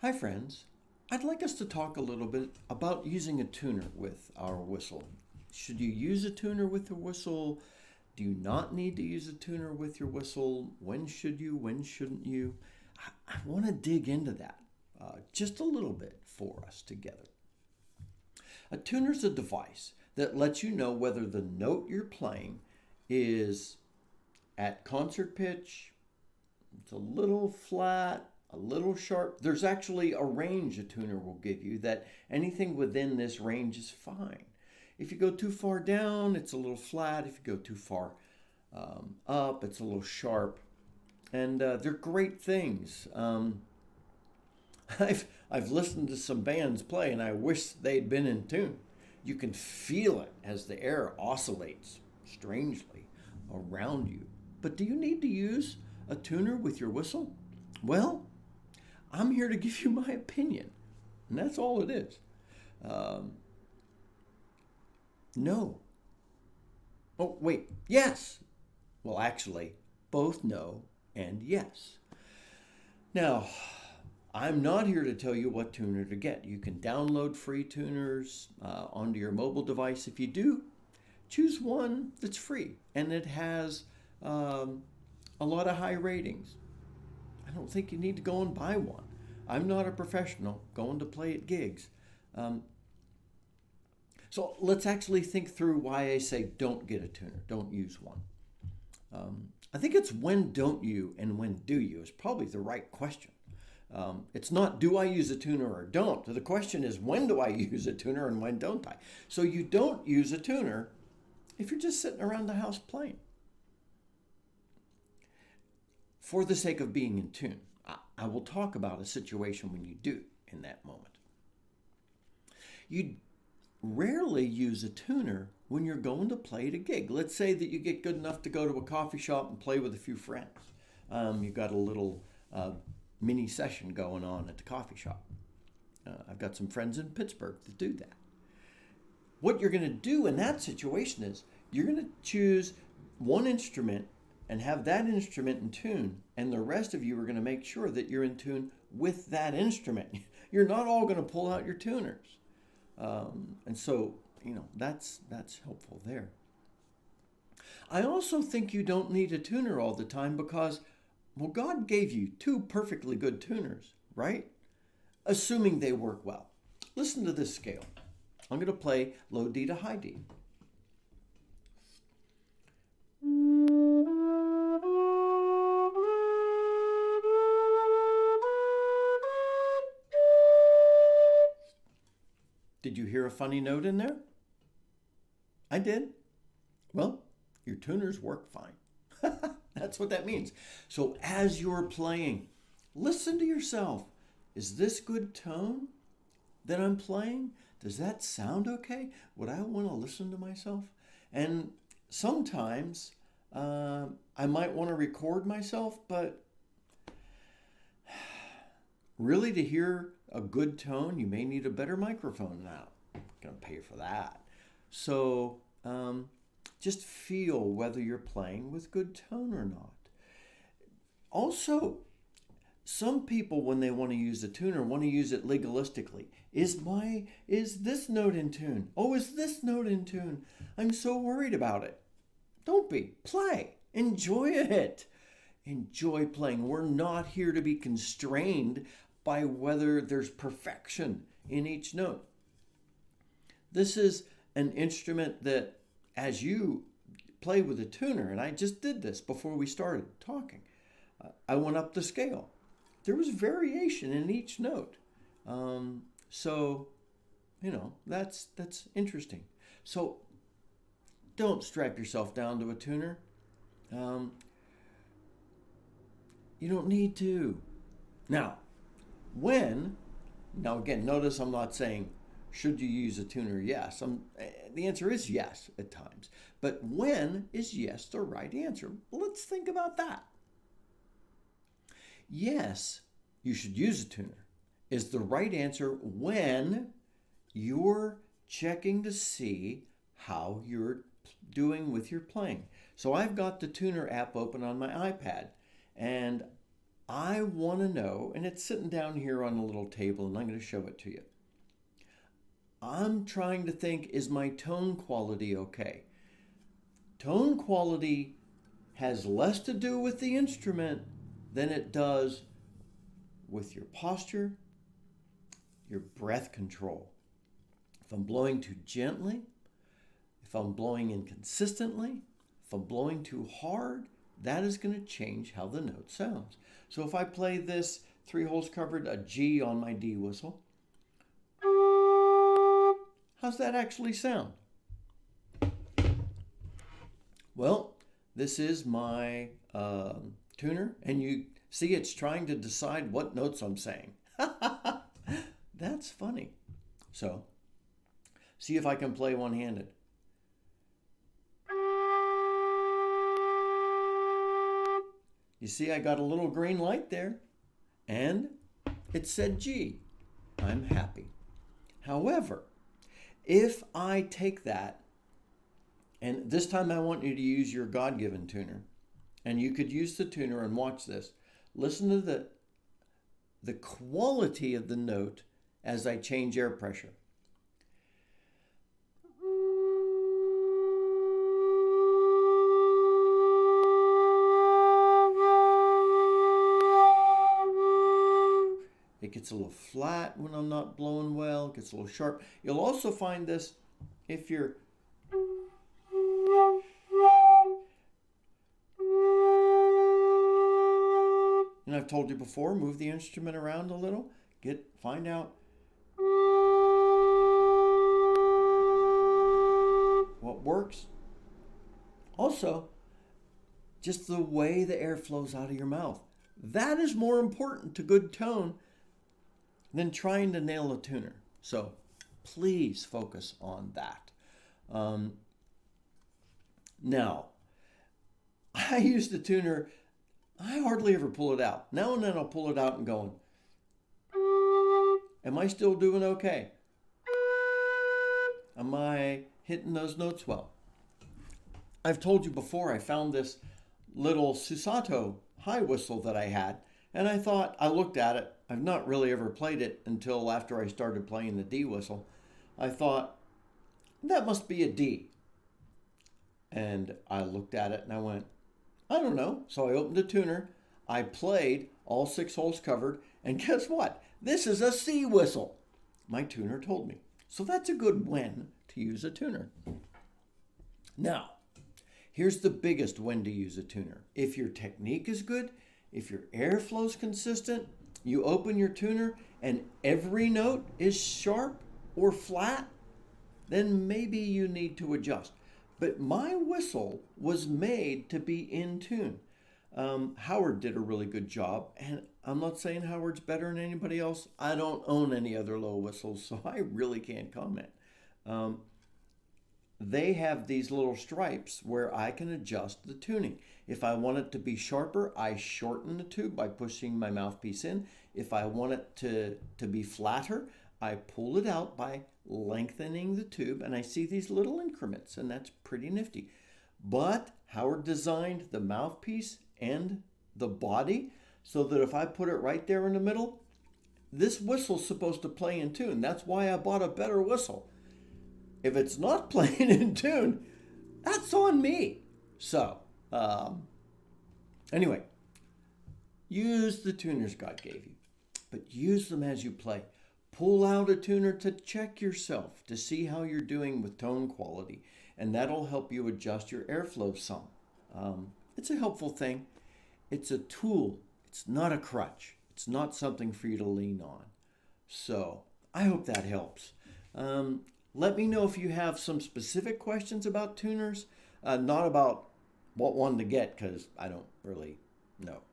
Hi, friends. I'd like us to talk a little bit about using a tuner with our whistle. Should you use a tuner with your whistle? Do you not need to use a tuner with your whistle? When should you? When shouldn't you? I want to dig into that just a little bit for us together. A tuner is a device that lets you know whether the note you're playing is at concert pitch, it's a little flat, a little sharp. There's actually a range a tuner will give you that anything within this range is fine. If you go too far down, it's a little flat. If you go too far up, it's a little sharp. And they're great things. I've listened to some bands play, and I wish they'd been in tune. You can feel it as the air oscillates strangely around you. But do you need to use a tuner with your whistle? Well, I'm here to give you my opinion, and that's all it is. Um, no. Oh, wait, yes. Well, actually, both no and yes. Now, I'm not here to tell you what tuner to get. You can download free tuners onto your mobile device. If you do, choose one that's free and it has a lot of high ratings. I don't think you need to go and buy one. I'm not a professional going to play at gigs. Um, so let's actually think through why I say don't get a tuner, don't use one. I think it's when don't you and when do you is probably the right question. It's not do I use a tuner or don't. The question is when do I use a tuner and when don't I? So you don't use a tuner if you're just sitting around the house playing. For the sake of being in tune, I will talk about a situation when you do in that moment. You rarely use a tuner when you're going to play at a gig. Let's say that you get good enough to go to a coffee shop and play with a few friends. You've got a little mini session going on at the coffee shop. I've got some friends in Pittsburgh that do that. What you're going to do in that situation is you're going to choose one instrument and have that instrument in tune, and the rest of you are going to make sure that you're in tune with that instrument. You're not all going to pull out your tuners. And so, that's helpful there. I also think you don't need a tuner all the time because, well, God gave you two perfectly good tuners, right? Assuming they work well. Listen to this scale. I'm going to play low D to high D. Did you hear a funny note in there? I did. Well, your tuners work fine. That's what that means. So as you're playing, listen to yourself. Is this good tone that I'm playing? Does that sound okay? Would I want to listen to myself? And sometimes I might want to record myself, but really to hear a good tone, you may need a better microphone now. I'm going to pay for that. So just feel whether you're playing with good tone or not. Also, some people, when they want to use a tuner, want to use it legalistically. Is this note in tune? Oh, is this note in tune? I'm so worried about it. Don't be. Play. Enjoy it. Enjoy playing. We're not here to be constrained by whether there's perfection in each note. This is an instrument that, as you play with a tuner, and I just did this before we started talking, I went up the scale. There was variation in each note. So, that's interesting. So don't strap yourself down to a tuner. You don't need to. Now again, notice I'm not saying should you use a tuner? Yes. The answer is yes at times. But when is yes the right answer? Let's think about that. Yes, you should use a tuner is the right answer when you're checking to see how you're doing with your playing. So I've got the tuner app open on my iPad, and I want to know, and it's sitting down here on a little table, and I'm going to show it to you. I'm trying to think, is my tone quality okay? Tone quality has less to do with the instrument than it does with your posture, your breath control. If I'm blowing too gently, if I'm blowing inconsistently, if I'm blowing too hard, that is going to change how the note sounds. So if I play this 3 holes covered, a G on my D whistle, how's that actually sound? Well, this is my tuner, and you see it's trying to decide what notes I'm saying. That's funny. So, see if I can play one-handed. You see I got a little green light there, and it said G. I'm happy. However, if I take that, and this time I want you to use your God-given tuner, and you could use the tuner and watch this. Listen to the quality of the note as I change air pressure. It gets a little flat when I'm not blowing well. It gets a little sharp. You'll also find this if you're and I've told you before, move the instrument around a little. Find out what works. Also, just the way the air flows out of your mouth. That is more important to good tone than trying to nail a tuner. So please focus on that. Now, I use the tuner. I hardly ever pull it out. Now and then I'll pull it out and going, am I still doing okay? Am I hitting those notes well? I've told you before, I found this little Susato high whistle that I had, and I looked at it. I've not really ever played it until after I started playing the D whistle. I thought, that must be a D. And I looked at it and I went, I don't know. So I opened the tuner. I played all 6 holes covered. And guess what? This is a C whistle. My tuner told me. So that's a good when to use a tuner. Now, here's the biggest when to use a tuner. If your technique is good, if your airflow's consistent, you open your tuner and every note is sharp or flat, then maybe you need to adjust. But my whistle was made to be in tune. Howard did a really good job, and I'm not saying Howard's better than anybody else. I don't own any other low whistles, so I really can't comment. They have these little stripes where I can adjust the tuning. If I want it to be sharper, I shorten the tube by pushing my mouthpiece in. If I want it to be flatter, I pull it out by lengthening the tube, and I see these little increments, and that's pretty nifty. But Howard designed the mouthpiece and the body so that if I put it right there in the middle, this whistle's supposed to play in tune. That's why I bought a better whistle. If it's not playing in tune, that's on me. So, anyway, use the tuners God gave you, but use them as you play. Pull out a tuner to check yourself, to see how you're doing with tone quality, and that'll help you adjust your airflow some. It's a helpful thing. It's a tool. It's not a crutch. It's not something for you to lean on. So I hope that helps. Let me know if you have some specific questions about tuners, not about what one to get, because I don't really know.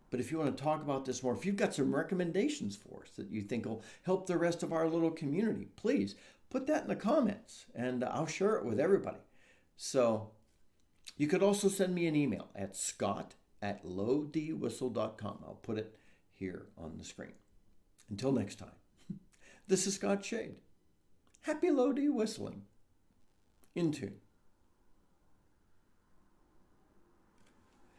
But if you want to talk about this more, if you've got some recommendations for us that you think will help the rest of our little community, please put that in the comments and I'll share it with everybody. So you could also send me an email at scott@lowdwhistle.com. I'll put it here on the screen. Until next time, this is Scott Shade. Happy low D whistling. In tune.